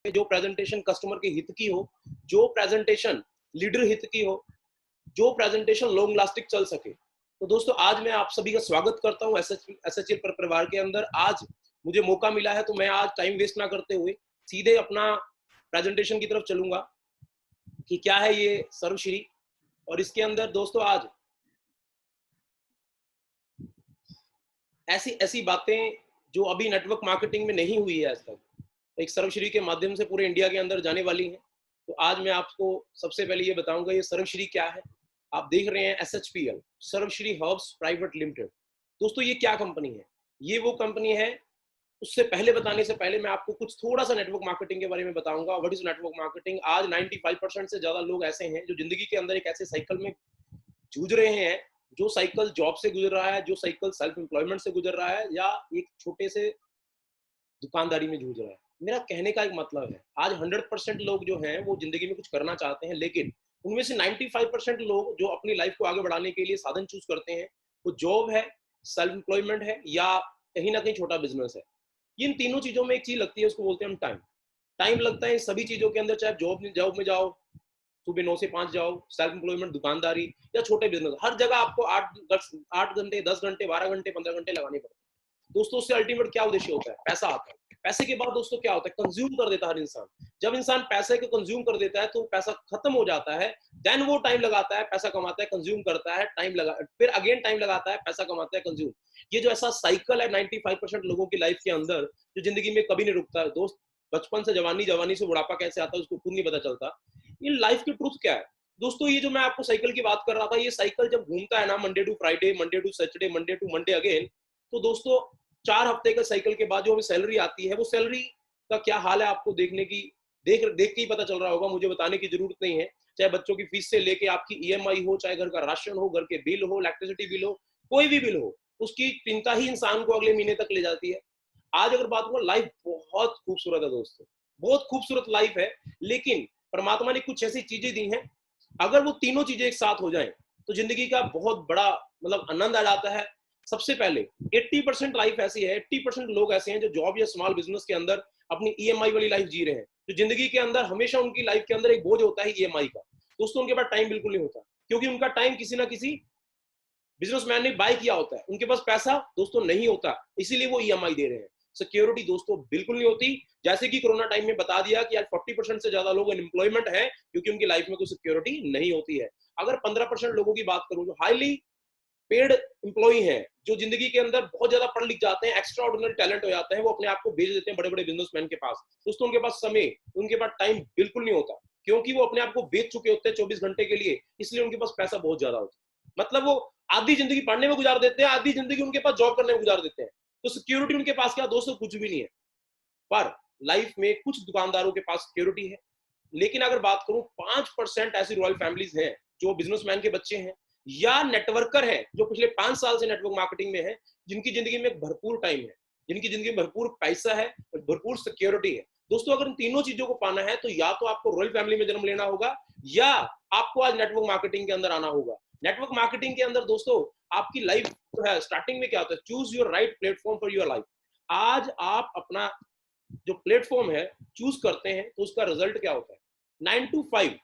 जो presentation customer के हित की हो, जो प्रेजेंटेशन लीडर हित की हो, जो प्रेजेंटेशन लॉन्ग लास्टिंग चल सके। तो दोस्तों आज मैं आप सभी का स्वागत करता हूं एसएचएल परिवार के अंदर। आज मुझे मौका मिला है तो मैं आज टाइम वेस्ट ना करते हुए सीधे अपना प्रेजेंटेशन की तरफ चलूंगा कि क्या है ये सर्वश्री। और इसके अंदर दोस्तों आज ऐसी ऐसी बातें जो अभी नेटवर्क मार्केटिंग में नहीं हुई है आज तक, एक सर्वश्री के माध्यम से पूरे इंडिया के अंदर जाने वाली है। तो आज मैं आपको सबसे पहले ये बताऊंगा ये सर्वश्री क्या है। आप देख रहे हैं SHPL, सर्वश्री हर्ब्स प्राइवेट लिमिटेड। दोस्तों ये क्या कंपनी है? ये वो कंपनी है। उससे पहले बताने से पहले मैं आपको कुछ थोड़ा सा नेटवर्क मार्केटिंग के बारे में बताऊंगा। What is network marketing? आज 95% से ज्यादा लोग ऐसे हैं जो जिंदगी के अंदर एक ऐसे साइकिल में जूझ रहे हैं, जो साइकिल जॉब से गुजर रहा है, जो साइकिल सेल्फ एम्प्लॉयमेंट से गुजर रहा है, या एक छोटे से दुकानदारी में जूझ रहा है। मेरा कहने का एक मतलब है, आज 100% लोग जो हैं वो जिंदगी में कुछ करना चाहते हैं, लेकिन उनमें से 95% लोग जो अपनी लाइफ को आगे बढ़ाने के लिए साधन चूज करते हैं, वो जॉब है, सेल्फ एम्प्लॉयमेंट है, या कहीं ना कहीं छोटा बिजनेस है। इन तीनों चीजों में एक चीज लगती है, उसको बोलते हैं हम टाइम। टाइम लगता है इन सभी चीजों के अंदर, चाहे जॉब में जाओ, सुबह 9 से 5 जाओ, सेल्फ एम्प्लॉयमेंट, दुकानदारी या छोटे बिजनेस, हर जगह आपको 8 घंटे, 10 घंटे, 12 घंटे, 15 घंटे लगाने पड़ते हैं। दोस्तों उससे अल्टीमेट क्या उद्देश्य होता है? पैसा आता है। पैसे के बाद दोस्तों क्या होता है? कंज्यूम कर देता है हर इंसान। जब इंसान पैसे को कंज्यूम कर देता है तो पैसा खत्म हो जाता है। देन वो टाइम लगाता है, पैसा कमाता है, कंज्यूम करता है, टाइम लगा, फिर अगेन टाइम लगाता है, पैसा कमाता है, कंज्यूम। ये जो ऐसा साइकिल है 95% लोगों की लाइफ के अंदर, जो जिंदगी में कभी नहीं रुकता है दोस्त। बचपन से जवानी, जवानी से बुढ़ापा कैसे आता है उसको खुद नहीं पता चलता। इन लाइफ की ट्रुथ क्या है दोस्तों? ये जो मैं आपको साइकिल की बात कर रहा था, ये साइकिल जब घूमता है ना, Monday to Friday, Monday to Saturday, Monday to Monday again, तो दोस्तों 4 हफ्ते का साइकिल के बाद जो हमें सैलरी आती है, वो सैलरी का क्या हाल है आपको देखने की, देख देख के ही पता चल रहा होगा, मुझे बताने की जरूरत नहीं है। चाहे बच्चों की फीस से लेके आपकी EMI हो, चाहे घर का राशन हो, घर के बिल हो, इलेक्ट्रिसिटी बिल हो, कोई भी बिल हो, उसकी चिंता ही इंसान को अगले महीने तक ले जाती है। आज अगर बात करूं, लाइफ बहुत खूबसूरत है दोस्तों, बहुत खूबसूरत लाइफ है। लेकिन परमात्मा ने कुछ ऐसी चीजें दी हैं, अगर वो तीनों चीजें एक साथ हो जाएं तो जिंदगी का बहुत बड़ा मतलब आनंद आ जाता है। सबसे पहले 80% लाइफ ऐसी है, 80% लोग ऐसे हैं जो जॉब या स्मॉल बिजनेस के अंदर अपनी EMI वाली लाइफ जी रहे हैं, जो जिंदगी के अंदर हमेशा उनकी लाइफ के अंदर एक बोझ होता है EMI का। दोस्तों उनके पास टाइम बिल्कुल नहीं होता, क्योंकि उनका टाइम किसी ना किसी बिजनेसमैन ने बाय किया होता है। उनके पास पैसा दोस्तों नहीं होता, इसीलिए वो EMI दे रहे हैं। सिक्योरिटी दोस्तों बिल्कुल नहीं होती। जैसे कि कोरोना टाइम में बता दिया कि आज 40% से ज्यादा लोग अनएम्प्लॉयमेंट है, क्योंकि उनकी लाइफ में कोई सिक्योरिटी नहीं होती है। अगर 15% लोगों की बात करूं जो हाईली पेड एम्प्लॉय हैं, जो जिंदगी के अंदर बहुत ज्यादा पढ़ लिख जाते हैं, एक्स्ट्रा ऑर्डिनरी टैलेंट हो जाते हैं, वो अपने आप को भेज देते हैं बड़े बड़े बिजनेसमैन के पास। दोस्तों उनके पास समय, उनके पास टाइम बिल्कुल नहीं होता, क्योंकि वो अपने आप को बेच चुके होते हैं 24 घंटे के लिए, इसलिए उनके पास पैसा बहुत ज्यादा होता है। मतलब वो आधी जिंदगी पढ़ने में गुजार देते हैं, आधी जिंदगी उनके पास जॉब करने में गुजार देते हैं। तो सिक्योरिटी उनके पास क्या दोस्तों? कुछ भी नहीं है। पर लाइफ में कुछ दुकानदारों के पास सिक्योरिटी है। लेकिन अगर बात करूं, 5% ऐसी रॉयल फैमिलीज हैं जो बिजनेसमैन के बच्चे हैं या नेटवर्कर हैं, जो पिछले 5 साल से नेटवर्क मार्केटिंग में है, जिनकी जिंदगी में भरपूर टाइम है, जिनकी जिंदगी में भरपूर पैसा है और भरपूर सिक्योरिटी है। दोस्तों अगर इन तीनों चीजों को पाना है तो या तो आपको रॉयल फैमिली में जन्म लेना होगा, या आपको आज नेटवर्क मार्केटिंग के अंदर आना होगा। नेटवर्क मार्केटिंग के अंदर दोस्तों आपकी लाइफ जो है, स्टार्टिंग में क्या होता है? Choose your right platform for your life. आज आप अपना जो प्लेटफॉर्म है चूज करते हैं तो उसका रिजल्ट क्या होता है? 9 to 5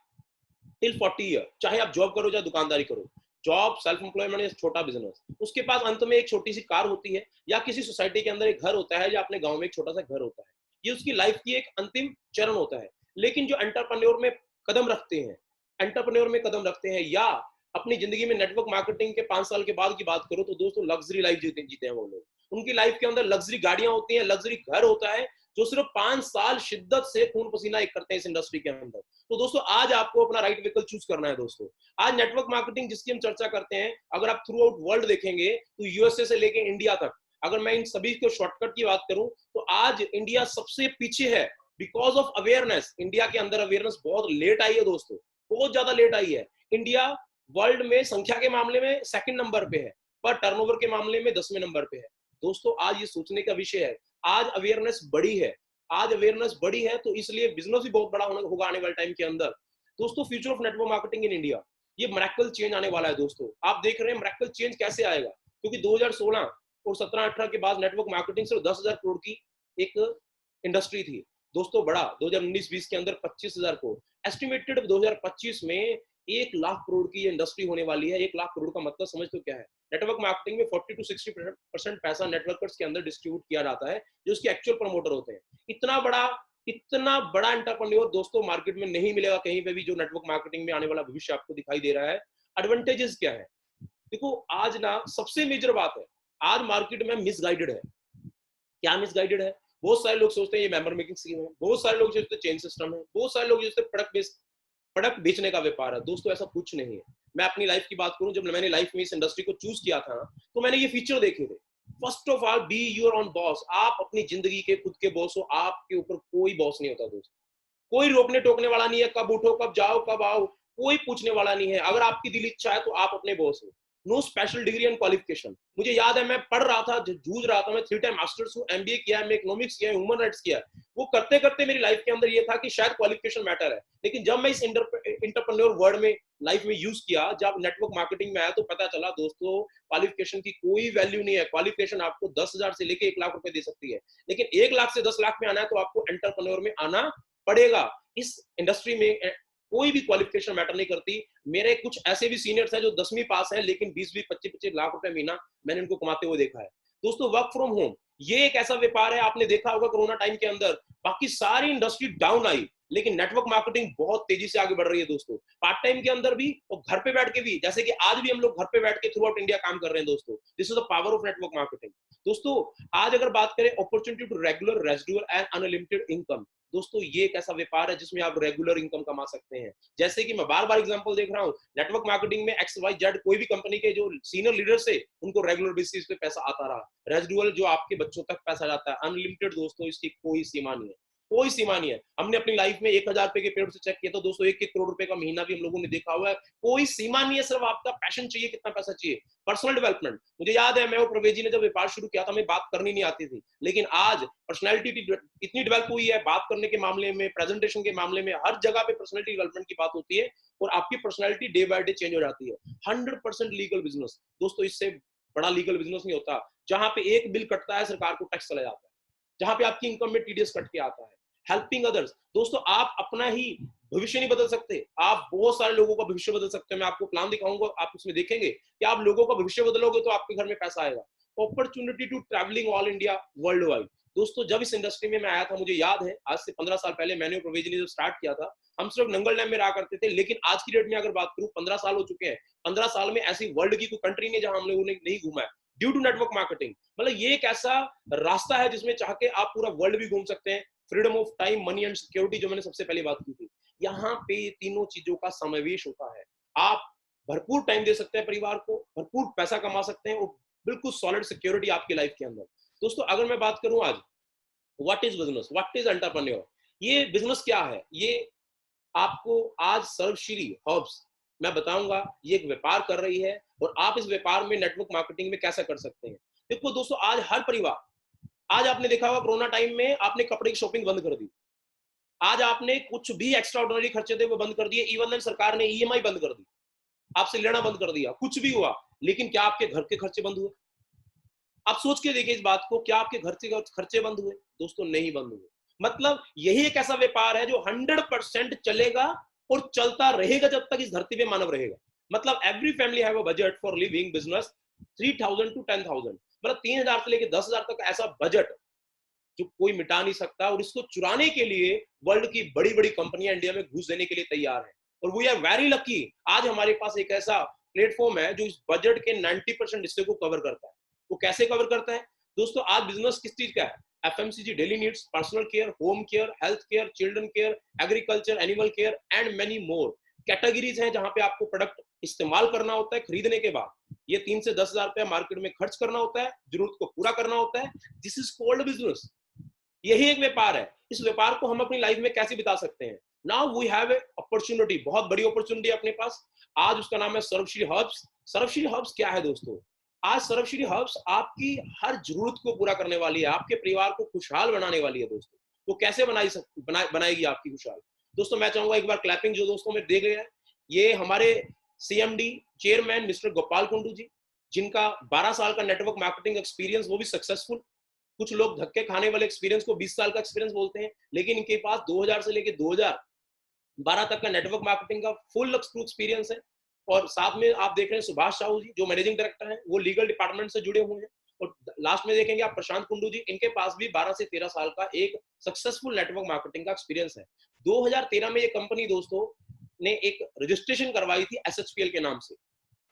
टिल 40 ईयर, चाहे आप जॉब करो चाहे दुकानदारी करो, जॉब, सेल्फ एम्प्लॉयमेंट या छोटा बिजनेस, उसके पास अंत में एक छोटी सी कार होती है, या किसी सोसाइटी के अंदर एक घर होता है, या अपने गांव में एक छोटा सा घर होता है। ये उसकी लाइफ की एक अंतिम चरण होता है। लेकिन जो एंटरप्रेन्योर में कदम रखते हैं, एंटरप्रेन्योर में कदम रखते हैं, या अपनी जिंदगी में नेटवर्क मार्केटिंग के 5 साल के बाद की बात करो, तो दोस्तों लग्जरी लाइफ जीते जीते हैं वो लोग। उनकी लाइफ के अंदर लग्जरी गाड़ियां होती हैं, लग्जरी घर होता है, जो सिर्फ 5 साल शिद्दत से खून पसीना एक करते हैं इस इंडस्ट्री के अंदर। तो दोस्तों आज आपको अपना राइट व्हीकल चूज करना है दोस्तों। आज नेटवर्क मार्केटिंग जिसकी हम चर्चा करते हैं, अगर आप थ्रू आउट वर्ल्ड देखेंगे तो USA से लेके इंडिया तक, अगर मैं इन सभी को शॉर्टकट की बात करूं तो आज इंडिया सबसे पीछे है, बिकॉज ऑफ अवेयरनेस। इंडिया के अंदर अवेयरनेस बहुत लेट आई है दोस्तों, बहुत ज्यादा लेट आई है। इंडिया वर्ल्ड में संख्या के मामले में सेकंड नंबर पे है, पर टर्नओवर के मामले में 10वें नंबर पे है। दोस्तों आज ये सोचने का विषय है। आज अवेयरनेस बढ़ी है, आज अवेयरनेस बढ़ी है, तो इसलिए बिजनेस भी बहुत बड़ा होगा आने वाले टाइम के अंदर। दोस्तों future of network marketing in India, ये मिरेकल चेंज आने वाला है दोस्तों। आप देख रहे हैं मिरेकल चेंज कैसे आएगा, क्योंकि 2016 और 17-18 के बाद नेटवर्क मार्केटिंग सिर्फ 10,000 करोड़ की एक इंडस्ट्री थी। दोस्तों बढ़ा 2019-20 के अंदर 25,000 करोड़। एस्टिमेटेड 2025 में 1 लाख करोड़ की ये इंडस्ट्री होने वाली है। 1 लाख करोड़ का मतलब समझ तो क्या है? नेटवर्क मार्केटिंग में 40 टू 60% पैसा नेटवर्कर्स के अंदर डिस्ट्रीब्यूट किया जाता है, जो उसके एक्चुअल प्रमोटर होते हैं। इतना बड़ा एंटरप्रेन्योर दोस्तों मार्केट में नहीं मिलेगा कहीं पे भी, जो नेटवर्क मार्केटिंग में आने वाला भविष्य आपको दिखाई दे रहा है। एडवांटेजेस क्या है? देखो आज ना सबसे मेजर बात है, आज मार्केट में मिसगाइडेड है। क्या मिसगाइडेड है? बहुत सारे लोग सोचते हैं ये मेंबर मेकिंग स्कीम है, बहुत सारे लोग सोचते हैं चेन सिस्टम है, बहुत सारे लोग सोचते हैं प्रोडक्ट बेचने का व्यापार है। दोस्तों ऐसा कुछ नहीं है। मैं अपनी लाइफ की बात करूं, जब मैंने लाइफ में इस इंडस्ट्री को चूज किया था, तो मैंने ये फीचर देखे थे। First of all, be your own boss. आप अपनी जिंदगी के खुद के बॉस हो, आपके ऊपर कोई बॉस नहीं होता दोस्त। कोई रोकने टोकने वाला नहीं है, कब उठो कब जाओ कब आओ, कोई पूछने वाला नहीं है। अगर आपकी दिल इच्छा है तो आप अपने बॉस हो। No special degree and qualification. मुझे याद है मैं पढ़ रहा था, जूझ रहा था, मैं 3 टाइम मास्टर्स हूँ, एमबीए किया है, मैं इकोनॉमिक्स किया है, ह्यूमन राइट्स किया है। वो करते करते मेरी लाइफ के अंदर ये था कि शायद क्वालिफिकेशन मैटर है, लेकिन जब मैं इस इंटरप्रेन्योर वर्ड में लाइफ में यूज किया, जब नेटवर्क मार्केटिंग में आया, तो पता चला दोस्तों क्वालिफिकेशन की कोई वैल्यू नहीं है। क्वालिफिकेशन आपको 10,000 से लेके 1 लाख रुपए दे सकती है, लेकिन 1 लाख से 10 लाख में आना है तो आपको एंटरप्रेन्योर में आना पड़ेगा। इस इंडस्ट्री में कोई भी क्वालिफिकेशन मैटर नहीं करती। मेरे कुछ ऐसे भी सीनियर्स हैं जो 10वीं पास हैं, लेकिन 20-20, 25-25 लाख रुपए महीना मैंने उनको कमाते हुए देखा है। दोस्तों वर्क फ्रॉम होम ये एक ऐसा व्यापार है, आपने देखा होगा कोरोना टाइम के अंदर बाकी सारी इंडस्ट्री डाउन आई, लेकिन नेटवर्क मार्केटिंग बहुत तेजी से आगे बढ़ रही है दोस्तों। पार्ट टाइम के अंदर भी और घर पे बैठ के भी, जैसे कि आज भी हम लोग घर पे बैठ के थ्रू आउट इंडिया काम कर रहे हैं दोस्तों। This is the power of network marketing. दोस्तों आज अगर बात करें opportunity to regular, residual and unlimited income, दोस्तों ये एक ऐसा व्यापार है जिसमें आप रेगुलर इनकम कमा सकते हैं। जैसे कि मैं बार बार एग्जांपल देख रहा हूं, नेटवर्क मार्केटिंग में XYZ कोई भी कंपनी के जो सीनियर लीडर्स है, उनको रेगुलर बेसिस पे पैसा आता रहा। रेजिडुअल जो आपके बच्चों तक पैसा जाता है। अनलिमिटेड दोस्तों इसकी कोई सीमा नहीं है, कोई सीमा नहीं है। हमने अपनी लाइफ में 1,000 रुपए के पेड़ से चेक किया तो दोस्तों 1-1 करोड़ रुपए का महीना भी हम लोगों ने देखा हुआ है। कोई सीमा नहीं है, सिर्फ आपका पैशन चाहिए, कितना पैसा चाहिए। पर्सनल डेवलपमेंट, मुझे याद है मैं और प्रवेश जी ने जब व्यापार शुरू किया था, हमें बात करनी नहीं आती थी, लेकिन आज पर्सनैलिटी इतनी डेवलप हुई है, बात करने के मामले में, प्रेजेंटेशन के मामले में, हर जगह पे पर्सनैलिटी डेवलपमेंट की बात होती है और आपकी personality day by day change हो जाती है। 100% लीगल बिजनेस दोस्तों, इससे बड़ा लीगल बिजनेस नहीं होता। जहां पे एक बिल कटता है सरकार को टैक्स चला जाता है, जहां पे आपकी इनकम में टीडीएस कट के आता है। हेल्पिंग अदर्स, दोस्तों आप अपना ही भविष्य नहीं बदल सकते, आप बहुत सारे लोगों का भविष्य बदल सकते हैं। मैं आपको प्लान दिखाऊंगा, आप उसमें देखेंगे कि आप लोगों का भविष्य बदलोगे तो आपके घर में पैसा आएगा। Opportunity to travelling all India, world wide. दोस्तों जब इस इंडस्ट्री में मैं आया था, मुझे याद है आज से 15 साल पहले मैंने प्रवेश ने जब स्टार्ट किया था, हम सिर्फ नंगल डैम में रहा करते थे, लेकिन आज की डेट में अगर बात करूं 15 साल हो चुके हैं। 15 साल में ऐसी वर्ल्ड की कोई कंट्री नहीं जहां हम लोगों ने नहीं घूमा है, ड्यू टू नेटवर्क मार्केटिंग। मतलब ये एक ऐसा रास्ता है जिसमें चाह के आप पूरा वर्ल्ड भी घूम सकते हैं। Freedom of time, money and security, जो मैंने सबसे पहले बात की थी, यहाँ पे तीनों चीजों का समावेश होता है। आप भरपूर टाइम दे सकते हैं परिवार को, भरपूर पैसा कमा सकते हैं और बिल्कुल सॉलिड सिक्योरिटी आपकी लाइफ के अंदर। दोस्तों अगर मैं बात करूं आज what is business, what is entrepreneur, ये बिजनेस क्या है, ये आपको आज सर्वश्री हर्ब्स मैं बताऊंगा। ये एक व्यापार कर रही है और आप इस व्यापार में नेटवर्क मार्केटिंग में कैसे कर सकते हैं। देखो दोस्तों आज हर परिवार, आज आपने देखा होगा कोरोना टाइम में आपने कपड़े की शॉपिंग बंद कर दी, आज आपने कुछ भी एक्स्ट्रा ऑर्डिनरी खर्चे थे वो बंद कर दिए, इवन सरकार ने ईएमआई बंद कर दी, आपसे लेना बंद कर दिया, कुछ भी हुआ, लेकिन क्या आपके घर के खर्चे बंद हुए? आप सोच के देखिए इस बात को, क्या आपके घर से खर्चे बंद हुए? दोस्तों नहीं बंद हुए। मतलब यही एक ऐसा व्यापार है जो 100% चलेगा और चलता रहेगा जब तक इस धरती पे मानव रहेगा। मतलब every family have a budget for living business 3,000 to 10,000, मतलब 3,000 से लेकर 10,000 तक ऐसा बजट जो कोई मिटा नहीं सकता, और इसको चुराने के लिए वर्ल्ड की बड़ी बड़ी कंपनियां इंडिया में घुस देने के लिए तैयार है। और वी आर वेरी लकी, आज हमारे पास एक ऐसा प्लेटफॉर्म है जो इस बजट के 90% हिस्से को कवर करता है। वो कैसे कवर करता है दोस्तों? आज बिजनेस किस चीज का है? FMCG, daily needs, personal care, home care, health care, children care, agriculture, animal care and many more categories हैं जहां पे आपको प्रोडक्ट इस्तेमाल करना होता है। खरीदने के बाद ये 3 से 10,000 रुपया मार्केट में खर्च करना होता है, जरूरत को पूरा करना होता है। This is called business. यही एक व्यापार है। इस व्यापार को हम अपनी लाइफ में कैसे बिता सकते हैं? Now we have a opportunity, बहुत बड़ी अपॉर्चुनिटी अपने पास। आज उसका नाम है सर्वश्री हर्ब्स। सर्वश्री हर्ब्स क्या है दोस्तों? आज सर्वश्री हर्ब्स आपकी हर जरूरत को पूरा करने वाली है, आपके परिवार को खुशहाल बनाने वाली है दोस्तों। वो कैसे बनाएगी आपकी खुशहाल? दोस्तों मैं चाहूंगा एक बार क्लैपिंग जो दोस्तों में दे गए हैं, ये हमारे CMD chairman mister Gopal Kundu ji, जिनका 12 साल का नेटवर्क मार्केटिंग एक्सपीरियंस, वो भी सक्सेसफुल। कुछ लोग धक्के खाने वाले एक्सपीरियंस को 20 साल का एक्सपीरियंस बोलते हैं, लेकिन इनके पास 2000 से लेके 2012 तक का नेटवर्क मार्केटिंग का फुल एक्सपीरियंस है। और साथ में आप देख रहे हैं सुभाष साहू जी जो मैनेजिंग डायरेक्टर हैं, वो लीगल डिपार्टमेंट से जुड़े हुए हैं। और लास्ट में देखेंगे आप प्रशांत कुंडू जी, इनके पास भी 12 से 13 साल का एक सक्सेसफुल नेटवर्क मार्केटिंग का एक्सपीरियंस है। 2013 में ये कंपनी दोस्तों ने एक रजिस्ट्रेशन करवाई थी एसएचपीएल के नाम से,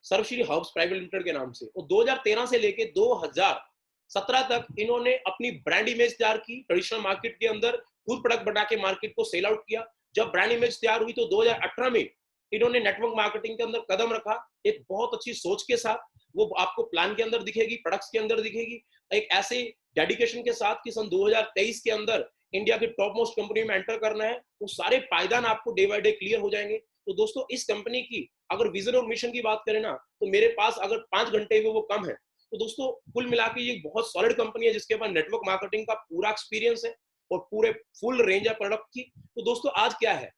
सर्वश्री हब्स प्राइवेट लिमिटेड के नाम से। और 2013 से लेके 2017 तक इन्होंने अपनी ब्रांड इमेज तैयार की, ट्रेडिशनल मार्केट के अंदर खुद प्रोडक्ट बना के मार्केट को सेल आउट किया। जब ब्रांड इमेज तैयार हुई तो 2018 में इन्होंने नेटवर्क मार्केटिंग के अंदर कदम रखा, एक बहुत अच्छी सोच के साथ। वो आपको प्लान के अंदर दिखेगी, प्रोडक्ट्स के अंदर दिखेगी, एक ऐसे डेडिकेशन के साथ कि सन 2023 के अंदर इंडिया की टॉप मोस्ट कंपनी में एंटर करना है। वो सारे पायदान आपको डे बाय डे क्लियर हो जाएंगे। तो दोस्तों इस कंपनी की अगर विजन और मिशन की बात करें ना, तो मेरे पास अगर 5 घंटे में वो कम है। तो दोस्तों कुल मिला के ये बहुत सॉलिड कंपनी है जिसके पास नेटवर्क मार्केटिंग का पूरा एक्सपीरियंस है और पूरे फुल रेंज है प्रोडक्ट की। तो दोस्तों आज क्या है,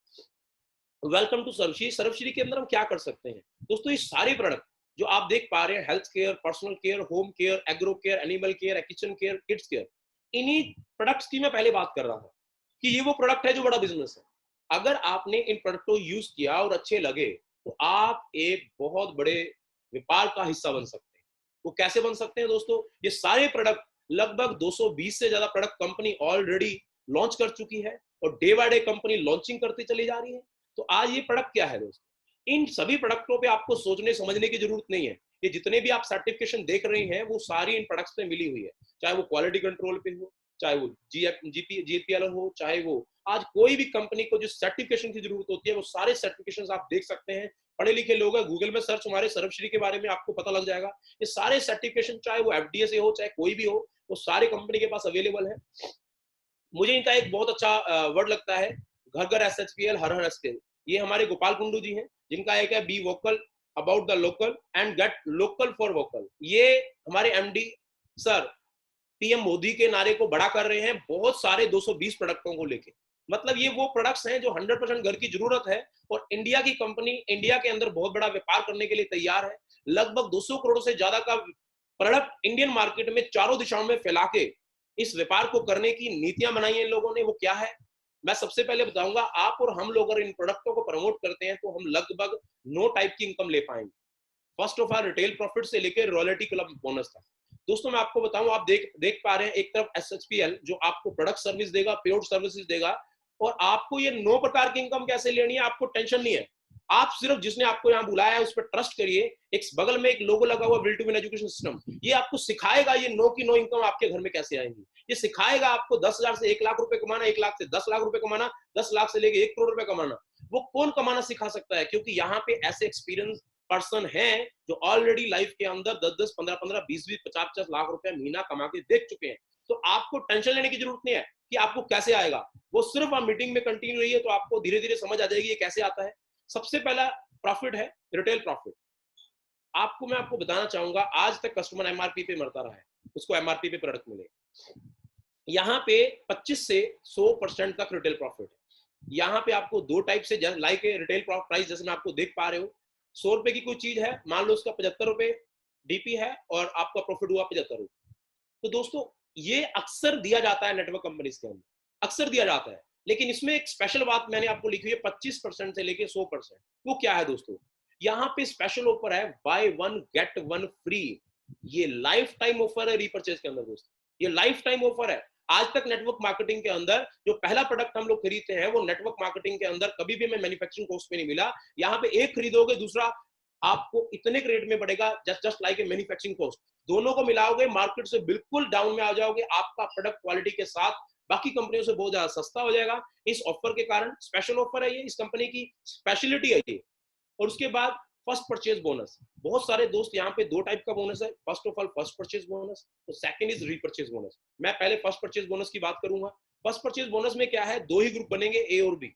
वेलकम टू सर्वश्री। सर्वश्री के अंदर हम क्या कर सकते हैं दोस्तों, ये सारे प्रोडक्ट जो आप देख पा रहे हैं, health care, personal care, home care, agro care, animal care, kitchen care, kids care, इन्हीं प्रोडक्ट्स की मैं पहले बात कर रहा था कि ये वो प्रोडक्ट है जो बड़ा बिजनेस है। अगर आपने इन प्रोडक्ट को यूज किया और अच्छे लगे तो आप एक बहुत बड़े व्यापार का हिस्सा बन सकते हैं। वो कैसे बन सकते हैं दोस्तों, ये सारे प्रोडक्ट लगभग 220 से ज्यादा प्रोडक्ट कंपनी ऑलरेडी लॉन्च कर चुकी है और day by day company launching करती चली जा रही है। तो आज ये प्रोडक्ट क्या है दोस्तों, इन सभी प्रोडक्टों पे आपको सोचने समझने की जरूरत नहीं है। ये जितने भी आप सर्टिफिकेशन देख रहे हैं वो सारी इन प्रोडक्ट्स पे मिली हुई है, चाहे वो क्वालिटी कंट्रोल पे हो, चाहे वो जीपीएल हो, चाहे वो आज कोई भी कंपनी को जो सर्टिफिकेशन की जरूरत होती है वो सारे सर्टिफिकेशन आप देख सकते हैं। पढ़े लिखे लोग हैं, गूगल में सर्च हमारे सर्वश्री के बारे में आपको पता लग जाएगा। ये सारे सर्टिफिकेशन चाहे वो एफडीए से हो चाहे कोई भी हो, वो सारे कंपनी के पास अवेलेबल है। मुझे इनका एक बहुत अच्छा वर्ड लगता है, घर घर एसएचपीएल, हर हर एसपीएल। ये हमारे गोपाल कुंडू जी हैं जिनका एक है be vocal about the local and get local for vocal. ये हमारे एमडी सर पीएम मोदी के नारे को बड़ा कर रहे हैं बहुत सारे 220 प्रोडक्टों को लेके। मतलब ये वो प्रोडक्ट्स हैं जो 100% घर की जरूरत है और इंडिया की कंपनी इंडिया के अंदर बहुत बड़ा व्यापार करने के लिए तैयार है। लगभग 200 करोड़ से ज्यादा का प्रोडक्ट इंडियन मार्केट में चारों दिशाओं में फैला के इस व्यापार को करने की नीतियां बनाई हैं इन लोगों ने। वो क्या है मैं सबसे पहले बताऊंगा। आप और हम लोग अगर इन प्रोडक्टों को प्रमोट करते हैं तो हम लगभग 9 टाइप की इनकम ले पाएंगे। First of all retail profit से लेकर रॉयल्टी क्लब बोनस तक। दोस्तों मैं आपको बताऊं, आप देख पा रहे हैं एक तरफ एसएचपीएल जो आपको प्रोडक्ट सर्विस देगा, पेड सर्विसेज देगा, और आपको ये 9 प्रकार की इनकम कैसे लेनी है आपको टेंशन नहीं है। आप सिर्फ जिसने आपको यहाँ बुलाया है उस पर ट्रस्ट करिए। एक बगल में एक लोगो लगा हुआ will to win education system, ये आपको सिखाएगा ये 9 की 9 इनकम आपके घर में कैसे आएंगी। ये सिखाएगा आपको 10,000 से 1 लाख रुपए कमाना, 1 लाख से 10 लाख रुपए कमाना, 10 लाख से लेके 1 करोड़ रुपए कमाना। वो कौन कमाना सिखा सकता है, क्योंकि यहाँ पे ऐसे एक्सपीरियंस पर्सन हैं जो ऑलरेडी लाइफ के अंदर 10-10, 15-15, 20-20, 50-50 लाख रुपए महीना कमा के देख चुके हैं। तो आपको टेंशन लेने की जरूरत नहीं है कि आपको कैसे आएगा। वो सिर्फ आप मीटिंग में कंटिन्यू रहिए तो आपको धीरे धीरे समझ आ जाएगी ये कैसे आता है। सबसे पहला प्रॉफिट है रिटेल प्रॉफिट। मैं आपको बताना चाहूंगा, आज तक कस्टमर एमआरपी पे मरता रहा है, उसको एमआरपी पे प्रोडक्ट मिले। यहाँ पे 25 से 100% तक रिटेल प्रॉफिट है। यहाँ पे आपको 2 टाइप से लाइक रिटेल प्राइस, जैसे मैं आपको देख पा रहे हो, 100 रुपए की कोई चीज है, मान लो उसका 75 रुपए डीपी है और आपका प्रॉफिट हुआ 75 रुपए। तो दोस्तों ये अक्सर दिया जाता है नेटवर्क कंपनीज के अंदर, अक्सर दिया जाता है। लेकिन इसमें एक स्पेशल बात मैंने आपको लिखी है 25% से लेके 100%। वो क्या है दोस्तों, यहाँ पे स्पेशल ऑफर है बाय 1 गेट 1 फ्री। ये लाइफ टाइम ऑफर है रीपर्चेज के अंदर दोस्तों, ये लाइफ टाइम ऑफर है। आज तक नेटवर्क मार्केटिंग के अंदर जो पहला प्रोडक्ट हम लोग खरीदते हैं वो नेटवर्क मार्केटिंग के अंदर कभी भी हमें मैन्युफैक्चरिंग कॉस्ट पे नहीं मिला। यहाँ पे एक खरीदोगे दूसरा आपको इतने के रेट में पड़ेगा, just like a manufacturing cost. दोनों को मिलाओगे मार्केट से बिल्कुल डाउन में आ जाओगे, आपका प्रोडक्ट क्वालिटी के साथ बाकी कंपनियों से बहुत ज्यादा सस्ता हो जाएगा इस ऑफर के कारण। स्पेशल ऑफर है ये, इस कंपनी की स्पेशलिटी है ये। और उसके बाद फर्स्ट परचेज बोनस। बहुत सारे दोस्त यहाँ पे 2 टाइप का बोनस है, first of all first purchase bonus, तो सेकंड इज रीपरचेज बोनस। मैं पहले फर्स्ट परचेज बोनस की बात करूंगा। फर्स्ट परचेज बोनस में क्या है, 2 ही ग्रुप बनेंगे, ए और बी।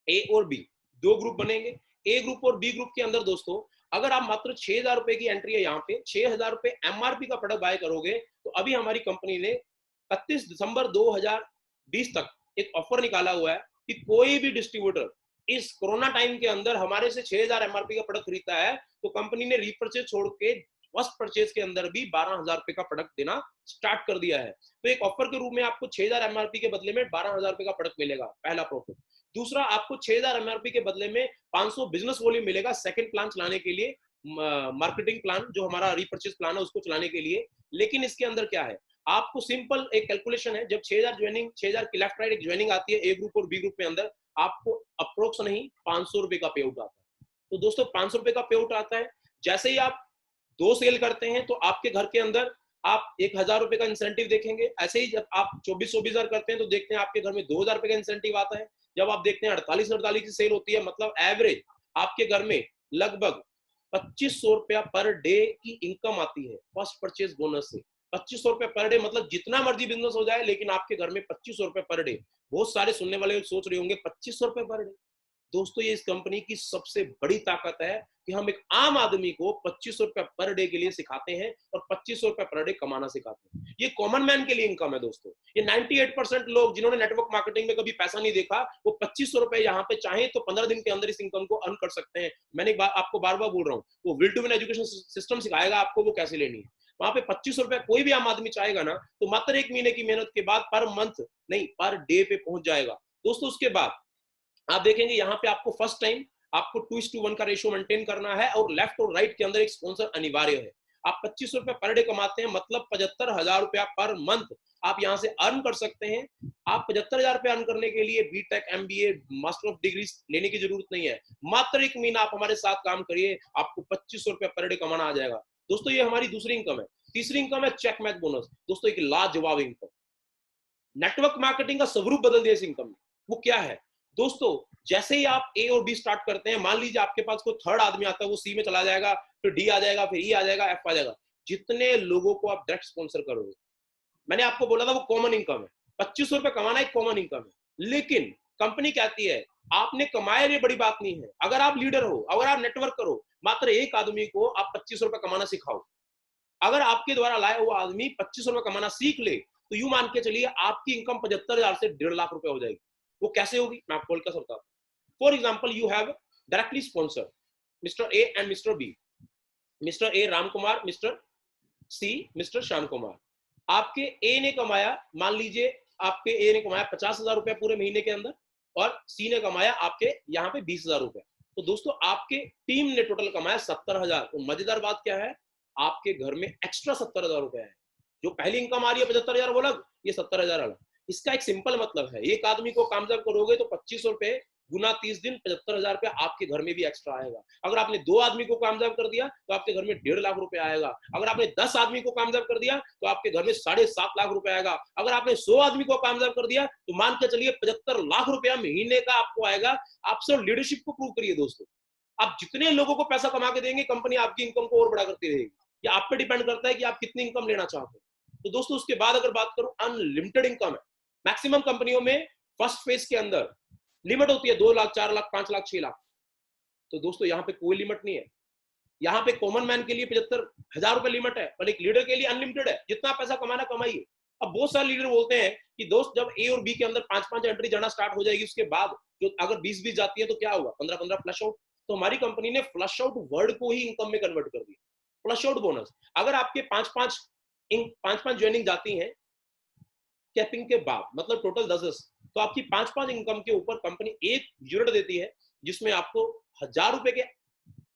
ए और बी 2 ग्रुप बनेंगे। ए ग्रुप और बी ग्रुप के अंदर दोस्तों अगर आप मात्र 6,000 रुपए की एंट्री है, यहाँ पे 6,000 रुपए एमआरपी का प्रोडक्ट बाय करोगे, तो अभी हमारी कंपनी ने 31 दिसंबर 2020 तक एक ऑफर निकाला हुआ है कि कोई भी डिस्ट्रीब्यूटर इस कोरोना टाइम के अंदर हमारे से 6,000 एमआरपी का प्रोडक्ट खरीदता है तो कंपनी ने रीपरचेज छोड़ के फर्स्ट परचेज के अंदर भी 12,000 रुपए का प्रोडक्ट देना स्टार्ट कर दिया है। तो एक ऑफर के रूप में आपको 6,000 एमआरपी के बदले में 12,000 रुपए का प्रोडक्ट मिलेगा, पहला प्रॉफिट। दूसरा, आपको 6,000 एमआरपी के बदले में 500 बिजनेस वॉल्यूम मिलेगा सेकंड प्लान चलाने के लिए, मार्केटिंग प्लान जो हमारा रीपर्चेज प्लान है उसको चलाने के लिए। लेकिन इसके अंदर क्या है, आपको सिंपल एक कैलकुलेशन है, जब 6,000 ज्वाइनिंग, 6,000 की लेफ्ट राइट एक ज्वाइनिंग आती है ए ग्रुप और बी ग्रुप में अंदर, आपको अप्रोक्स नहीं 500 रुपए का पे आउट आता है। तो दोस्तों 500 रुपए का पे आउट आता है। जैसे ही आप 2 सेल करते हैं तो आपके घर के अंदर आप 1,000 रुपए का इंसेंटिव देखेंगे। ऐसे ही जब आप 24-24 हजार करते हैं तो देखते हैं आपके घर में 2,000 रुपए का इंसेंटिव आता है। जब आप देखते हैं 48-48 की सेल होती है, मतलब एवरेज आपके घर में लगभग 2500 रुपया पर डे की इनकम आती है फर्स्ट परचेज बोनस से। 2500 रुपए पर डे, मतलब जितना मर्जी बिजनेस हो जाए लेकिन आपके घर में 2500 रुपए पर डे। बहुत सारे सुनने वाले सोच रहे होंगे 2500 रुपए पर डे। दोस्तों ये इस कंपनी की सबसे बड़ी ताकत है कि हम एक आम आदमी को 2500 रुपए पर डे के लिए सिखाते हैं और 2500 रुपए पर डे कमाना सिखाते हैं। ये कॉमन मैन के लिए इनकम है दोस्तों। ये 98% लोग जिन्होंने नेटवर्क मार्केटिंग में कभी पैसा नहीं देखा, वो 2500 रुपए यहाँ पे चाहे तो 15 दिन के अंदर इस इनकम को अर्न कर सकते हैं। मैंने आपको बार बार बोल रहा हूँ, वो will to win education system सिखाएगा आपको वो कैसे लेनी है। वहां पे 2500 रुपए कोई भी आम आदमी चाहेगा ना, तो मात्र 1 महीने की मेहनत के बाद पर मंथ नहीं, पर डे पे पहुंच जाएगा दोस्तों। उसके बाद आप देखेंगे यहाँ पे आपको फर्स्ट टाइम आपको 2:1 का रेशियो मेंटेन करना है और लेफ्ट और राइट के अंदर एक स्पॉन्सर अनिवार्य है। आप 2500 रुपए पर डे कमाते हैं, मतलब 75,000 रुपया पर मंथ आप यहाँ से अर्न कर सकते हैं। आप 75,000 रुपए अर्न करने के लिए BTech, MBA, master of degree लेने की जरूरत नहीं है। मात्र 1 महीना आप हमारे साथ काम करिए, आपको 2500 रुपए पर डे कमाना आ जाएगा। दोस्तों ये हमारी दूसरी इनकम है। तीसरी इनकम है चेक मैच बोनस। दोस्तों एक लाजवाब इनकम, नेटवर्क मार्केटिंग का स्वरूप बदल दिया इस इनकम ने। वो क्या है दोस्तों, जैसे ही आप ए और बी स्टार्ट करते हैं, मान लीजिए आपके पास कोई थर्ड आदमी आता है, वो सी में चला जाएगा, फिर डी आ जाएगा, फिर ई आ जाएगा, एफ आ जाएगा। जितने लोगों को आप डायरेक्ट स्पॉन्सर करोगे, मैंने आपको बोला था वो कॉमन इनकम है। 2500 रुपए कमाना एक कॉमन इनकम है। लेकिन कंपनी कहती है आपने कमाया, ये बड़ी बात नहीं है। अगर आप लीडर हो, अगर आप नेटवर्क करो, मात्र एक आदमी को आप 2500 रुपए कमाना सिखाओ। अगर आपके द्वारा लाया हुआ आदमी 2500 रुपए कमाना सीख ले, तो यूं मान के चलिए आपकी इनकम 75,000 से 1.5 लाख रुपए हो जाएगी। वो कैसे होगी, मैं आपको बोलकर बताता हूं। For example, you have directly sponsor mister A and mister B. Mister A Ram Kumar, mister C mister Shyam Kumar. आपके ए ने कमाया, मान लीजिए आपके ए ने कमाया 50,000 रुपया पूरे महीने के अंदर, और सी ने कमाया आपके यहाँ पे 20,000 रुपया। तो दोस्तों आपके टीम ने टोटल कमाया 70,000। तो मजेदार बात क्या है, आपके घर में एक्स्ट्रा 70,000 रुपया है। जो पहली इनकम आ रही है 75,000 वो अलग, ये 70,000 अलग। इसका एक सिंपल मतलब है, एक आदमी को कामयाब करोगे तो 2500 रुपए गुना 30 दिन 75,000 रुपया आपके घर में भी एक्स्ट्रा आएगा। अगर आपने 2 आदमी को कामयाब कर दिया तो आपके घर में 1.5 लाख रुपए आएगा। अगर आपने 10 आदमी को कामयाब कर दिया तो आपके घर में 7.5 लाख रुपए आएगा। अगर आपने 100 आदमी को कामयाब कर दिया तो मान के चलिए 75 लाख रुपया महीने का आपको आएगा। आप सिर्फ लीडरशिप को प्रूव करिए दोस्तों। आप जितने लोगों को पैसा कमा के देंगे, कंपनी आपकी इनकम को और बड़ा करती रहेगी। ये आप पे डिपेंड करता है कि आप कितनी इनकम लेना चाहते हैं। तो दोस्तों उसके बाद अगर बात करूं, अनलिमिटेड इनकम है। मैक्सिमम कंपनियों में फर्स्ट फेज के अंदर लिमिट होती है 2 लाख, 4 लाख, 5 लाख, 6 लाख। तो दोस्तों यहाँ पे कोई लिमिट नहीं है। यहाँ पे कॉमन मैन के लिए 75,000 रुपए लिमिट है, पर एक लीडर के लिए अनलिमिटेड है। जितना पैसा कमाना कमाइए। अब बहुत सारे लीडर बोलते हैं कि दोस्त जब ए और बी के अंदर 5-5 एंट्री जाना स्टार्ट हो जाएगी, उसके बाद जो अगर 20-20 जाती है तो क्या होगा, 15-15 फ्लश आउट। तो हमारी कंपनी ने फ्लश आउट वर्ड को ही इनकम में कन्वर्ट कर दिया। फ्लश आउट बोनस, अगर आपके 5-5 ज्वाइनिंग जाती हैं कैपिंग के बाद, मतलब टोटल 10-10, तो आपकी 5-5 इनकम के ऊपर कंपनी एक यूनिट देती है, जिसमें आपको 1,000 रुपए के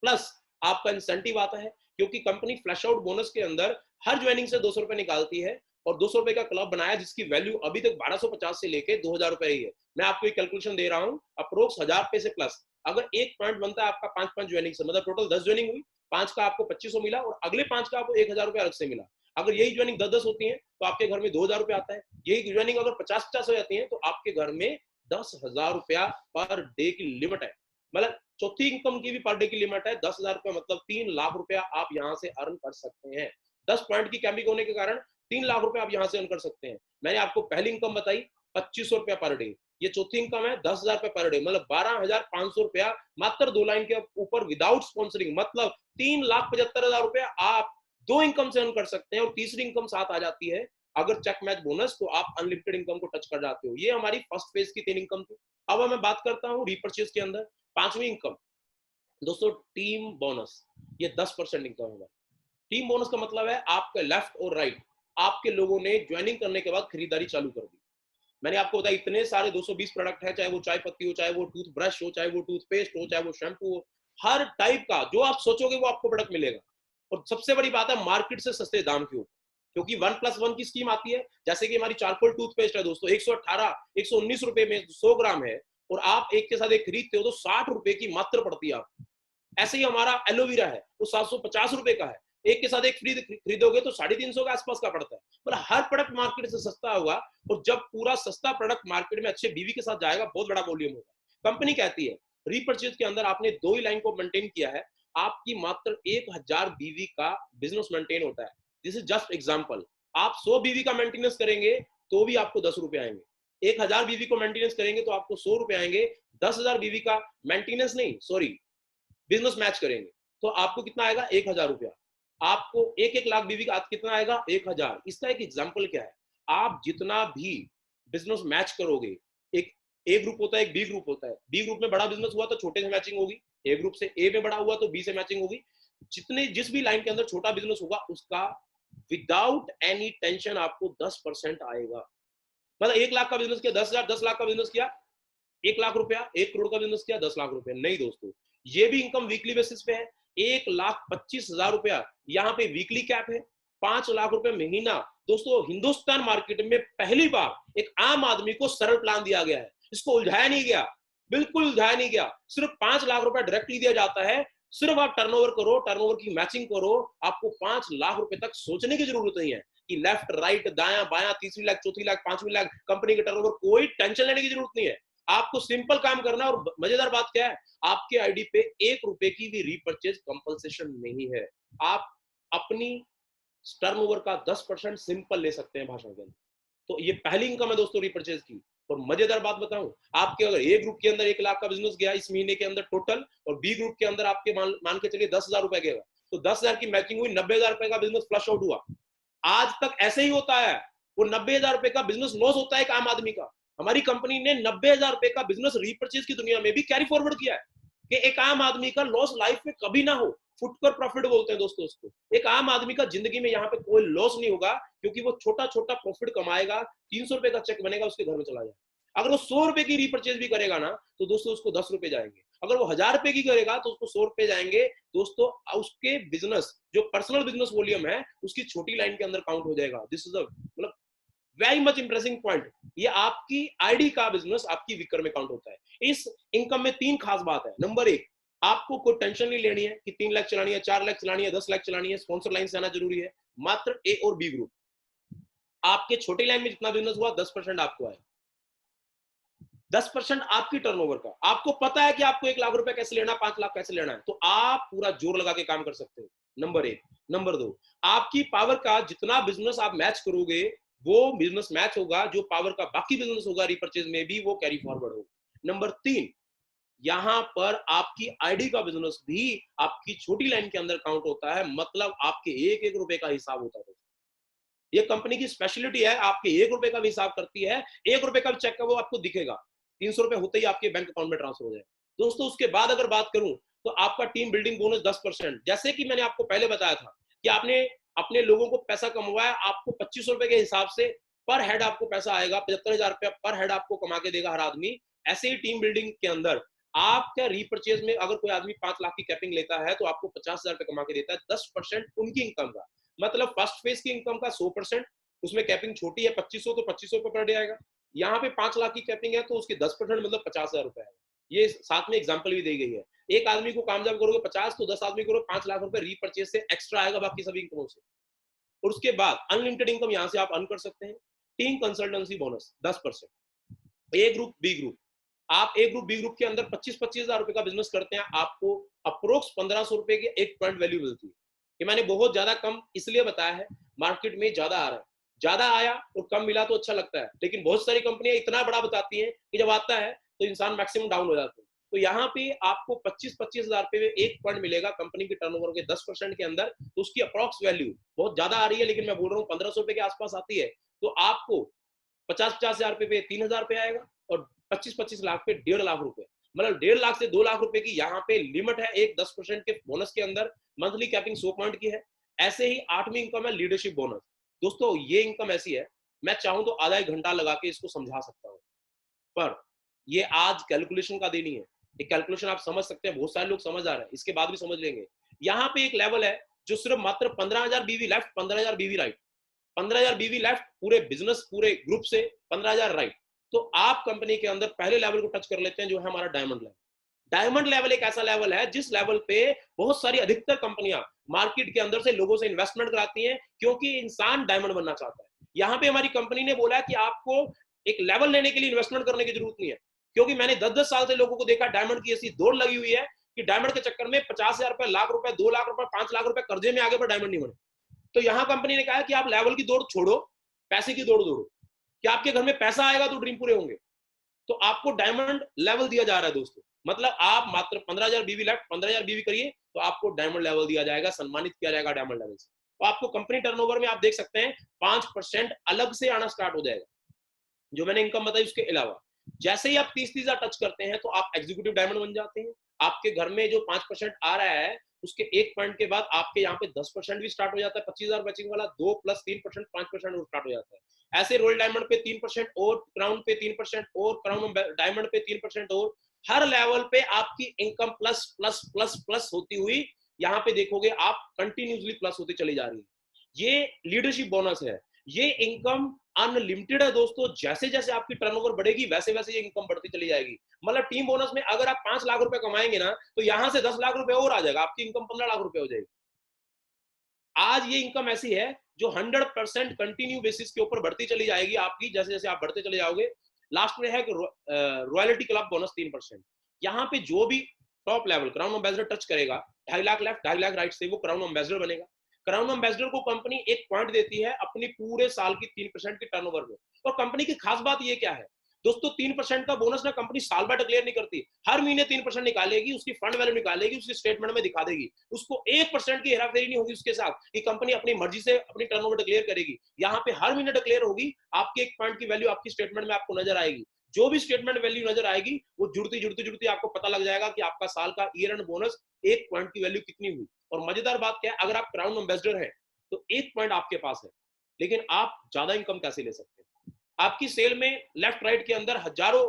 प्लस आपका इंसेंटिव आता है। क्योंकि कंपनी फ्लैश आउट बोनस के अंदर हर ज्वाइनिंग से 200 रुपए निकालती है, और 200 रुपए का क्लब बनाया जिसकी वैल्यू अभी तक 1250 से लेके 2,000 रुपए ही है। मैं आपको एक कैलकुलेशन दे रहा हूं, अप्रोक्स 1,000 रुपए से प्लस। अगर एक पॉइंट बनता है आपका 5-5 ज्वाइनिंग से, मतलब टोटल 10 ज्वाइनिंग हुई, 5 का आपको 2500 मिला और अगले 5 का आपको 1,000 रुपए अलग से मिला। अगर यही ज्वाइनिंग 10-10 होती है तो आपके घर में 2,000 रुपए आता है। यही ज्वाइनिंग अगर 50-50 हो जाती है तो आपके घर में 10,000 रुपया पर डे की लिमिट है। मतलब चौथी इनकम की भी पर डे की लिमिट है 10,000 रुपया, मतलब 3 लाख रुपया आप यहाँ से अर्न कर सकते हैं। 10 पॉइंट की कैम्बिंग होने के कारण 3 लाख रुपया आप यहाँ से अर्न कर सकते हैं। मैंने आपको पहली इनकम बताई 2500 रुपया पर डे, ये चौथी इनकम है 10,000 रुपया पर डे, मतलब 12,500 रुपया मात्र 2 लाइन के ऊपर विदाउट स्पॉन्सरिंग, मतलब 3,75,000 रुपया आप 2 इनकम से अर्न कर सकते हैं। और तीसरी इनकम साथ आ जाती है अगर चेक मैच बोनस, तो आप अनलिमिटेड इनकम को टच कर जाते हो। ये हमारी फर्स्ट फेज की 3 इनकम थी। अब मैं बात करता हूँ रीपर्चेज के अंदर 5वीं इनकम, दोस्तों टीम बोनस। ये 10% इनकम है। टीम बोनस का मतलब है आपके लेफ्ट और राइट आपके लोगों ने ज्वाइनिंग करने के बाद खरीदारी चालू कर दी। मैंने आपको बताया इतने सारे 220 प्रोडक्ट है, चाहे वो चाय पत्ती हो, चाहे वो टूथब्रश हो, चाहे वो टूथपेस्ट हो, चाहे वो शैम्पू हो, हर टाइप का जो आप सोचोगे वो आपको प्रोडक्ट मिलेगा। और सबसे बड़ी बात है मार्केट से सस्ते दाम के ऊपर, क्योंकि 1+1 की स्कीम आती है। जैसे कि हमारी चारकोल टूथपेस्ट है दोस्तों, 118 119 रुपए में 100 ग्राम है, और आप एक के साथ एक खरीदते हो तो 60 रुपए की मात्र पड़ती है आपको। ऐसे ही हमारा एलोवेरा है, वो 750 रुपए का है, एक के साथ एक फ्री खरीदोगे तो 350 के आसपास का पड़ता है। मतलब हर प्रोडक्ट मार्केट से सस्ता होगा, और जब पूरा सस्ता प्रोडक्ट मार्केट में अच्छे बीवी के साथ जाएगा, बहुत बड़ा वॉल्यूम होगा। कंपनी कहती है रीपर्चेज के अंदर आपने 2 ही लाइन को मेंटेन किया है, आपकी मात्र 1000 बीवी का बिजनेस मेंटेन होता है। This is just example. आप 100 बीवी का मेंटेनेंस करेंगे तो भी आपको 10 रुपए आएंगे, 1000 बीवी को मेंटेनेंस करेंगे तो आपको 100 रुपए आएंगे। 10,000 बीवी का मेंटेनेंस नहीं, सॉरी, बिजनेस मैच करेंगे तो आपको कितना आएगा, 1000 रुपया। आपको 1 लाख बीवी का कितना आएगा, 1000। इसका एक एग्जाम्पल क्या है, आप जितना भी बिजनेस मैच करोगे, एक ए ग्रुप होता है, एक बी ग्रुप होता है, बी ग्रुप में बड़ा बिजनेस हुआ तो छोटे से मैचिंग होगी, ए ग्रुप से ए में बड़ा हुआ तो बी से मैचिंग होगी। जितने जिस भी लाइन के अंदर छोटा बिजनेस होगा उसका विदाउट एनी टेंशन आपको 10% आएगा। मतलब 1 लाख का बिजनेस किया, 10,000, 10 लाख का बिजनेस किया, 1 लाख रुपया, 1 करोड़ का बिजनेस किया, 10 लाख रुपए। नहीं दोस्तों, ये भी इनकम वीकली बेसिस पे है। 1,25,000 रुपया यहाँ पे वीकली कैप है, 5 लाख रुपए महीना। दोस्तों हिंदुस्तान मार्केट में पहली बार एक आम आदमी को सरल प्लान दिया गया है, इसको उलझाया नहीं गया, बिल्कुल उलझाया नहीं गया। सिर्फ 5 लाख रुपया डायरेक्टली दिया जाता है। सिर्फ आप टर्नओवर करो, टर्नओवर की मैचिंग करो, आपको 5 लाख रुपए तक सोचने की जरूरत नहीं है कि लेफ्ट राइट दाया बाया, तीसरी लाख, चौथी लाख, पांचवी लाख कंपनी के टर्नओवर, कोई टेंशन लेने की जरूरत नहीं है। आपको सिंपल काम करना है। और मजेदार बात क्या है, आपके आईडी पे 1 रुपए की भी रीपर्चेज कंपलसेशन नहीं है। आप अपनी टर्नओवर का 10% सिंपल ले सकते हैं भाषण के अंदर। तो ये पहली इनकम है दोस्तों रीपर्चेज की। और मजेदार बात बताऊं, आपके अगर ए ग्रुप के अंदर 1 लाख का बिजनेस गया इस महीने के अंदर टोटल, और बी ग्रुप के अंदर आपके मान के चलिए 10,000 रुपए गएगा, तो 10,000 की मैचिंग हुई, 90,000 रुपए का बिजनेस फ्लश आउट हुआ। आज तक ऐसे ही होता है। वो 90,000 रुपए का बिजनेस लॉस होता है एक आम आदमी का। हमारी कंपनी ने 90,000 रुपए का बिजनेस रीपर्चेज की दुनिया में भी कैरी फॉरवर्ड किया है कि एक आम आदमी का लॉस लाइफ में कभी ना हो। फुटकर प्रॉफिट बोलते हैं दोस्तों उसको। एक आम आदमी का जिंदगी में यहाँ पे कोई लॉस नहीं होगा, क्योंकि वो छोटा छोटा प्रॉफिट कमाएगा, 300 रुपए का चेक बनेगा, उसके घर में चला जाएगा। अगर वो 100 रुपए की रीपर्चेज भी करेगा ना, तो दोस्तों उसको 10 रुपए जाएंगे। अगर वो 1000 रुपए की करेगा तो उसको 100 रुपए जाएंगे। दोस्तों उसके बिजनेस जो पर्सनल बिजनेस वॉल्यूम है उसकी छोटी लाइन के अंदर काउंट हो जाएगा। दिस इज मतलब वेरी मच इंप्रेसिंग पॉइंट। ये आपकी आईडी का बिजनेस आपकी विकर में काउंट होता है। इस इनकम में 3 खास बात है। नंबर 1, आपको कोई टेंशन नहीं लेनी है कि 3 लाख चलानी है, 4 लाख चलानी है, 10 लाख चलानी है। स्पॉन्सर लाइन से आना जरूरी है। मात्र ए और बी ग्रुप, आपके छोटी लाइन में जितना बिजनेस हुआ 10% आपको आए, 10% आपकी टर्नओवर का। आपको पता है कि आपको 1 लाख रुपए कैसे लेना, 5 लाख कैसे लेना है, तो आप पूरा जोर लगा के काम कर सकते हो। नंबर 1। नंबर 2, आपकी पावर का जितना बिजनेस आप मैच करोगे वो बिजनेस मैच होगा, जो पावर का बाकी बिजनेस होगा रिपर्चेज में भी वो कैरी फॉरवर्ड होगा। नंबर 3, यहां पर आपकी आईडी का बिजनेस भी आपकी छोटी लाइन के अंदर काउंट होता है, मतलब आपके 1-1 रुपए का हिसाब होता है। ये कंपनी की स्पेशलिटी है, आपके 1 रुपए का भी हिसाब करती है। 1 रुपए का भी चेक का वो आपको दिखेगा, 300 रुपए होते ही आपके बैंक अकाउंट में ट्रांसफर हो जाए। दोस्तों उसके बाद अगर बात करूं तो आपका टीम बिल्डिंग बोनस 10%। जैसे कि मैंने आपको पहले बताया था कि आपने अपने लोगों को पैसा कमवाया, आपको 2500 रुपए के हिसाब से पर हेड आपको पैसा आएगा, 75,000 रुपया पर हेड आपको कमा के देगा हर आदमी। ऐसे ही टीम बिल्डिंग के अंदर आपका रीपर्चेज में अगर कोई आदमी 5 लाख की कैपिंग लेता है तो आपको 50,000 रुपए कमा के देता है, 10% उनकी इनकम का। मतलब फर्स्ट फेज की इनकम का 100%, उसमें कैपिंग छोटी है 2500, तो 2500 पर डे आएगा। यहाँ पे 5 लाख की कैपिंग है तो उसके 10% मतलब 50,000 रुपए आएगा। ये साथ में एग्जांपल भी दी गई है। एक आदमी को कामयाब करोगे 50, तो 10 आदमी करो 5 लाख रुपए रीपर्चेज से एक्स्ट्रा आएगा बाकी सभी इनकमों से। और उसके बाद अनलिमिटेड इनकम यहाँ से आप अर्न कर सकते हैं। Team consultancy bonus 10%। ए ग्रुप बी ग्रुप, आप ए ग्रुप बी ग्रुप के अंदर 25-25 हजार रुपए का बिजनेस करते हैं, आपको अप्रोक्स 1500 रुपए की एक पॉइंट वैल्यू मिलती है। ये मैंने बहुत ज्यादा कम इसलिए बताया है, मार्केट में ज्यादा आ रहा है। ज्यादा आया और कम मिला तो अच्छा लगता है, लेकिन बहुत सारी कंपनियां इतना बड़ा बताती हैं कि जब आता है तो इंसान मैक्सिमम डाउन हो जाता है। तो यहाँ पे आपको 25-25 हजार रुपए में एक पॉइंट मिलेगा कंपनी के टर्नओवर के 10% के अंदर। तो उसकी अप्रोक्स वैल्यू बहुत ज्यादा आ रही है, लेकिन मैं बोल रहा हूँ 1500 रुपए के आसपास आती है। तो आपको 50-50 हजार रुपए पे 3,000 रुपए आएगा, और 25-25 लाख पे 1.5 लाख रुपए। मतलब 1.5 लाख से 2 लाख रुपए की यहाँ पे लिमिट है एक 10% के बोनस के अंदर। मंथली कैपिंग 100 पॉइंट की है। ऐसे ही 8वीं इनकम है लीडरशिप बोनस। दोस्तों ये इनकम ऐसी है, मैं चाहूं तो आधा एक घंटा लगा के इसको समझा सकता हूं, पर ये आज कैलकुलेशन का दिन ही है। एक कैलकुलेशन आप समझ सकते हैं, बहुत सारे लोग समझ आ रहे हैं, इसके बाद भी समझ लेंगे। यहाँ पे एक लेवल है जो सिर्फ मात्र 15,000 बीवी लेफ्ट, 15,000 बीवी राइट, 15,000 बीवी लेफ्ट पूरे बिजनेस पूरे ग्रुप से, 15,000 राइट। तो आप कंपनी के अंदर पहले लेवल को टच कर लेते हैं जो है हमारा डायमंड लेवल। डायमंड लेवल एक ऐसा लेवल है जिस लेवल पे बहुत सारी अधिकतर कंपनियां मार्केट के अंदर से लोगों से इन्वेस्टमेंट कराती हैं, क्योंकि इंसान डायमंड बनना चाहता है। यहाँ पे हमारी कंपनी ने बोला कि आपको एक लेवल लेने के लिए इन्वेस्टमेंट करने की जरूरत नहीं है, क्योंकि मैंने 10-10 साल से लोगों को देखा डायमंड की ऐसी दौड़ लगी हुई है कि डायमंड के चक्कर में 50,000 रुपए, लाख रुपए, 2 लाख रुपए, 5 लाख रुपए कर्जे में आगे पर डायमंड नहीं बने। तो यहाँ कंपनी ने कहा कि आप लेवल की दौड़ छोड़ो, पैसे की दौड़ दौड़ो, कि आपके घर में पैसा आएगा तो ड्रीम पूरे होंगे। तो आपको डायमंड लेवल दिया जा रहा है दोस्तों, मतलब आप मात्र 15,000 बीवी लेफ्ट, 15,000 बीवी करिए तो आपको डायमंड लेवल दिया जाएगा, सम्मानित किया जाएगा डायमंड लेवल से। तो आपको कंपनी टर्नओवर में आप देख सकते हैं 5% अलग से आना स्टार्ट हो जाएगा, जो मैंने इनकम बताई उसके अलावा। जैसे ही आप 30,000 टच करते हैं तो आप एग्जीक्यूटिव डायमंड बन जाते हैं। आपके घर में जो 5% आ रहा है उसके एक पॉइंट के बाद आपके यहाँ पे 10% भी स्टार्ट हो जाता है, 25,000 बचिंग वाला, 2 + 3% 5% और स्टार्ट हो जाता है। ऐसे रोल डायमंड पे 3% और, क्राउन पे 3% और, क्राउन डायमंड पे 3% और, हर लेवल पे आपकी income plus plus plus plus होती हुई यहाँ पे देखोगे आप कंटिन्यूसली प्लस होती चली जा रही है। ये लीडरशिप बोनस है। ये इनकम अनलिमिटेड है दोस्तों, जैसे जैसे आपकी टर्नओवर बढ़ेगी वैसे वैसे ये इनकम बढ़ती चली जाएगी। मतलब टीम बोनस में अगर आप 5 लाख रुपए कमाएंगे ना, तो यहां से 10 लाख रुपए और आ जाएगा, आपकी इनकम 15 लाख रुपए हो जाएगी। आज ये इनकम ऐसी है जो 100% कंटिन्यू बेसिस के ऊपर बढ़ती चली जाएगी आपकी, जैसे जैसे आप बढ़ते चले जाओगे। लास्ट में है रॉयल्टी क्लब बोनस 3%। यहाँ पे जो भी top level crown ambassador touch करेगा, 2.5 लाख लेफ्ट 2.5 लाख राइट से वो क्राउन एम्बेसडर बनेगा। क्राउन एम्बेसडर को कंपनी एक पॉइंट देती है अपनी पूरे साल की 3% की टर्नओवर में। और कंपनी की खास बात ये क्या है दोस्तों, 3% का बोनस ना कंपनी साल भर डिक्लेयर नहीं करती, हर महीने 3% निकालेगी, उसकी फंड वैल्यू निकालेगी, उसकी स्टेटमेंट में दिखा देगी। उसको 1% की हेराफेरी नहीं होगी उसके साथ कि कंपनी अपनी मर्जी से अपनी टर्नओवर डिक्लेयर करेगी। यहाँ पे हर महीने डिक्लेयर होगी, आपके एक पॉइंट की वैल्यू आपकी स्टेटमेंट में आपको नजर आएगी। जो भी स्टेटमेंट वैल्यू नजर आएगी वो जुड़ती जुड़ती जुड़ती आपको पता लग जाएगा कि आपका साल का ईयर एंड बोनस एक पॉइंट की वैल्यू कितनी हुई। और मजेदार बात क्या है, अगर आप क्राउन एम्बेसडर है तो एक पॉइंट आपके पास है, लेकिन आप ज्यादा इनकम कैसे ले सकते हैं? आपकी सेल में लेफ्ट राइट के अंदर हजारों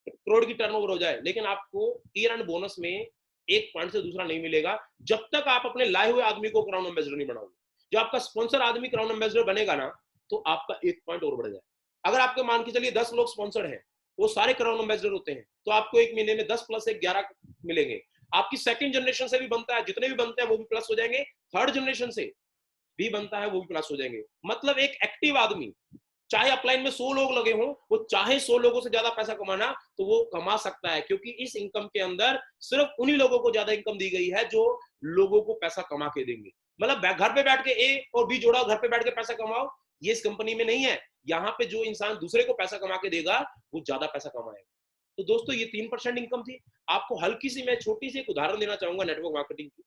करोड़ की टर्नओवर हो जाए, लेकिन आपको ईयर एंड बोनस में एक पॉइंट से दूसरा नहीं मिलेगा जब तक आप अपने लाए हुए आदमी को क्राउन एम्बेसडर नहीं बनाओगे। जो आपका स्पॉन्सर आदमी क्राउन एम्बेसडर बनेगा ना, तो आपका एक पॉइंट और बढ़ जाए। अगर आपके मान के चलिए 10 लोग स्पॉन्सर हैं, वो सारे क्राउन एम्बेसडर होते हैं, तो आपको एक महीने में 10 + 1 11 मिलेंगे। आपकी सेकंड जनरेशन से भी बनता है, जितने भी बनते हैं वो भी प्लस हो जाएंगे, थर्ड जनरेशन से भी बनता है वो भी प्लस हो जाएंगे। मतलब एक एक्टिव आदमी, चाहे अपलाइन में 100 लोग लगे हों, वो चाहे 100 लोगों से ज्यादा पैसा कमाना तो वो कमा सकता है, क्योंकि इस इनकम के अंदर सिर्फ उन्हीं लोगों को ज्यादा इनकम दी गई है जो लोगों को पैसा कमा के देंगे। मतलब घर पे बैठ के ए और बी जोड़ाओ, घर पे बैठ के पैसा कमाओ, ये इस कंपनी में नहीं है। यहाँ पे जो इंसान दूसरे को पैसा कमा के देगा वो ज्यादा पैसा कमाएगा। तो दोस्तों ये 3% इनकम थी। आपको हल्की सी मैं छोटी सी एक उदाहरण देना चाहूंगा नेटवर्क मार्केटिंग की,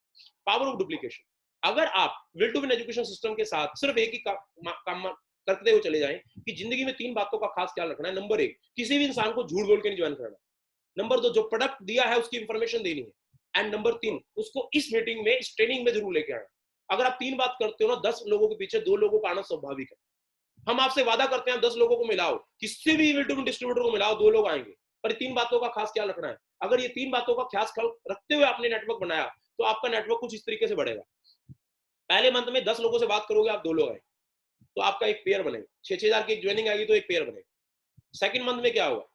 पावर ऑफ डुप्लीकेशन। अगर आप will to win education system के साथ सिर्फ एक ही काम करते हुए चले जाएं कि जिंदगी में 3 बातों का खास ख्याल रखना है। नंबर 1, किसी भी इंसान को झूठ बोल के नहीं ज्वाइन करना। नंबर 2, जो प्रोडक्ट दिया है उसकी इंफॉर्मेशन देनी है। एंड नंबर 3, उसको इस मीटिंग में इस ट्रेनिंग में जरूर लेके आना। अगर आप 3 बात करते हो ना, 10 लोगों के पीछे 2 लोगों का आना स्वाभाविक है। हम आपसे वादा करते हैं 10 लोगों को मिलाओ, किसी भी विल टू विन डिस्ट्रीब्यूटर को मिलाओ, 2 लोग आएंगे। पर 3 बातों का खास ख्याल रखना है। अगर ये 3 बातों का खास ख्याल रखते हुए आपने नेटवर्क बनाया तो आपका नेटवर्क कुछ इस तरीके से बढ़ेगा। पहले मंथ में 10 लोगों से बात करोगे, आप 2 लोग आए तो आपका एक पेयर बनेगा। 6,000 की ज्वाइनिंग आएगी तो एक पेयर बनेगा। सेकंड मंथ में क्या होगा,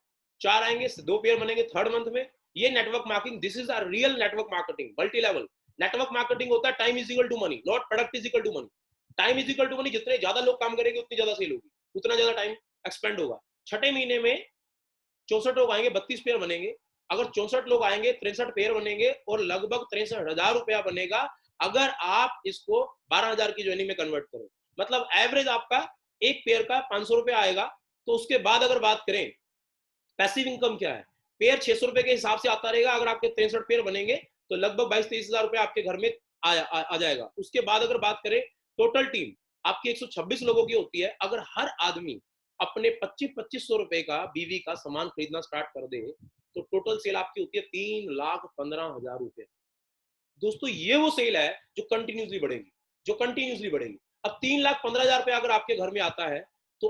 4 आएंगे, 2 पेयर बनेंगे। थर्ड मंथ में ये network marketing, this is a real network marketing, multi level network marketing होता है। Time is equal to money, not product is equal to money. Time is equal to money, जितने ज्यादा लोग काम करेंगे उतनी ज्यादा सेल होगी, उतना ज्यादा टाइम एक्सपेंड होगा। छठे महीने में 64 लोग आएंगे, 32 पेयर बनेंगे। अगर 64 लोग आएंगे, 63 पेयर बनेंगे और लगभग 63,000 रुपया बनेगा अगर आप इसको 12,000 की ज्वाइनिंग में कन्वर्ट करें। मतलब एवरेज आपका एक पेयर का 500 रुपया आएगा। तो उसके बाद अगर बात करें पैसिव इनकम क्या है, पेयर 600 रुपए के हिसाब से आता रहेगा। अगर आपके 63 पेयर बनेंगे तो लगभग 22-23 हजार रुपए आपके घर में आ जाएगा। उसके बाद अगर बात करें टोटल टीम आपकी 126 लोगों की होती है। अगर हर आदमी अपने 25-2500 रुपए का बीवी का सामान खरीदना स्टार्ट कर दे तो टोटल सेल आपकी होती है 3,15,000 रुपए। दोस्तों ये वो सेल है जो कंटिन्यूसली बढ़ेगी। जो कंटिन्यूसली बढ़ेगी। अब 3,15,000 रुपए अगर आपके घर में आता है तो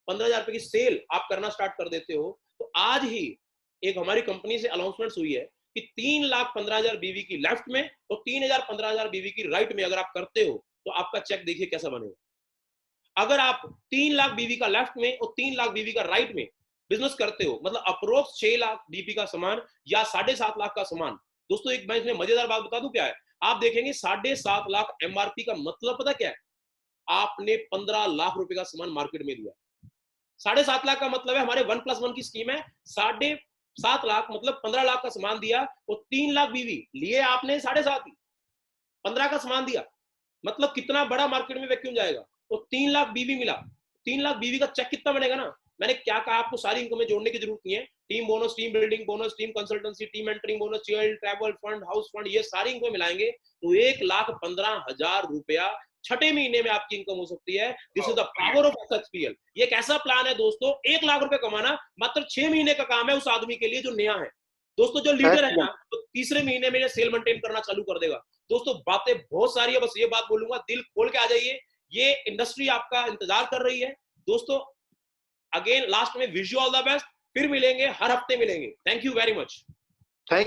15,000 रुपए की सेल आप करना स्टार्ट कर देते हो। तो आज ही एक हमारी कंपनी से अनाउंसमेंट हुई है कि 3,15,000 बीवी की लेफ्ट में और 3,000-15,000 बीवी की राइट में अगर आप करते हो तो आपका चेक देखिए कैसा बनेगा। अगर आप 3 लाख बीवी का लेफ्ट में और 3 लाख बीवी का राइट में बिजनेस करते हो, मतलब अप्रोक्स 6 लाख बीपी का सामान या 7.5 लाख का सामान। दोस्तों एक मैं इसमें मजेदार बात बता दूं क्या है, आप देखेंगे 7.5 लाख एमआरपी का मतलब पता क्या है, आपने 15 लाख रुपए का सामान मार्केट में दिया। 7.5 लाख का मतलब है हमारे 1+1 की स्कीम है, 7.5 लाख मतलब 15 लाख का सामान दिया और 3 लाख बीवी लिए आपने 7.5 ही, 15 का सामान दिया, मतलब कितना बड़ा मार्केट में वैक्यूम जाएगा। तो 3 लाख बीवी मिला, 3 लाख बीवी का चेक कितना बनेगा ना। मैंने क्या कहा, आपको सारी इनकम में जोड़ने की जरूरत नहीं है। Team bonus, team building bonus, team consultancy, team entering bonus, child travel fund, house fund, ये सारी इनकम मिलाएंगे तो 1,15,000 रुपया छठे महीने में आपकी इनकम हो सकती है। This is the power of SXPL. ये एक ऐसा प्लान है दोस्तों, 1 लाख रुपए कमाना मात्र 6 महीने का काम है उस आदमी के लिए जो नया है। दोस्तों जो लीडर है ना, तो तीसरे महीने में सेल मेंटेन करना चालू कर देगा। दोस्तों बातें बहुत सारी है, बस ये बात बोलूंगा, दिल खोल के आ जाइए, ये इंडस्ट्री आपका इंतजार कर रही है। दोस्तों अगेन लास्ट में wish you all the best, फिर मिलेंगे, हर हफ्ते मिलेंगे। Thank you very much. Thank